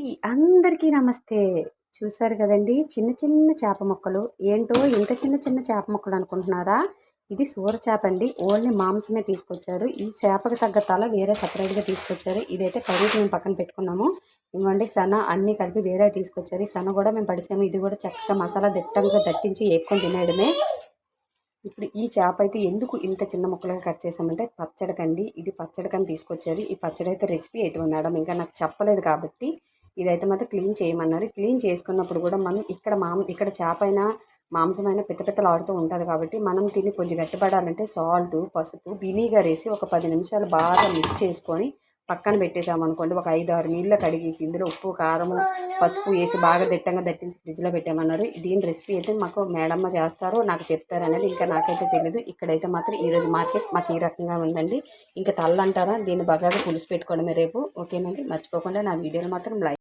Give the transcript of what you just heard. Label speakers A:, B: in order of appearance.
A: అండి అందరికీ నమస్తే. చూసారు కదండీ! చిన్న చిన్న చేప ముక్కలు. ఏంటో ఇంత చిన్న చిన్న చేప ముక్కలు అనుకుంటున్నారా? ఇది సూర చేప అండి. ఓన్లీ మాంసమే తీసుకొచ్చారు. ఈ చేపకి తగ్గ తల వేరే సెపరేట్‌గా తీసుకొచ్చారు. ఇదైతే కర్రీకి మేము పక్కన పెట్టుకున్నాము. ఇదిగోండి సన అన్నీ కలిపి వేరే తీసుకొచ్చారు. ఈ సన కూడా మేము పడిచాము. ఇది కూడా చక్కగా మసాలా దిట్టంగా దట్టించి ఏపుకొని తినేయడమే. ఇప్పుడు ఈ చేప అయితే ఎందుకు ఇంత చిన్న ముక్కలుగా కట్ చేసామంటే పచ్చడికండి. ఇది పచ్చడికని తీసుకొచ్చారు. ఈ పచ్చడి అయితే రెసిపీ అయితే మేడం ఇంకా నాకు చెప్పలేదు కాబట్టి ఇదైతే మాత్రం క్లీన్ చేయమన్నారు. క్లీన్ చేసుకున్నప్పుడు కూడా మనం ఇక్కడ చేప అయినా మాంసమైనా పిత్తపిత్తలాడుతూ ఉంటుంది కాబట్టి మనం తిని కొంచెం గట్టిపడాలంటే సాల్ట్, పసుపు, వినీగర్ వేసి ఒక 10 నిమిషాలు బాగా మిక్స్ చేసుకొని పక్కన పెట్టేసామనుకోండి. ఒక 5, 6 నీళ్ళ కడిగేసి ఇందులో ఉప్పు, కారము, పసుపు వేసి బాగా దిట్టంగా దట్టించి ఫ్రిడ్జ్లో పెట్టామన్నారు. దీని రెసిపీ అయితే మాకు మేడమ్మ చేస్తారు, నాకు చెప్తారు అనేది ఇంకా నాకైతే తెలియదు. ఇక్కడైతే మాత్రం ఈరోజు మార్కెట్ మాకు ఈ రకంగా ఉందండి. ఇంకా తల్లంటారా దీన్ని బాగా పులుసు పెట్టుకోవడమే రేపు. ఓకేనండి, మర్చిపోకుండా నా వీడియోని మాత్రం లైక్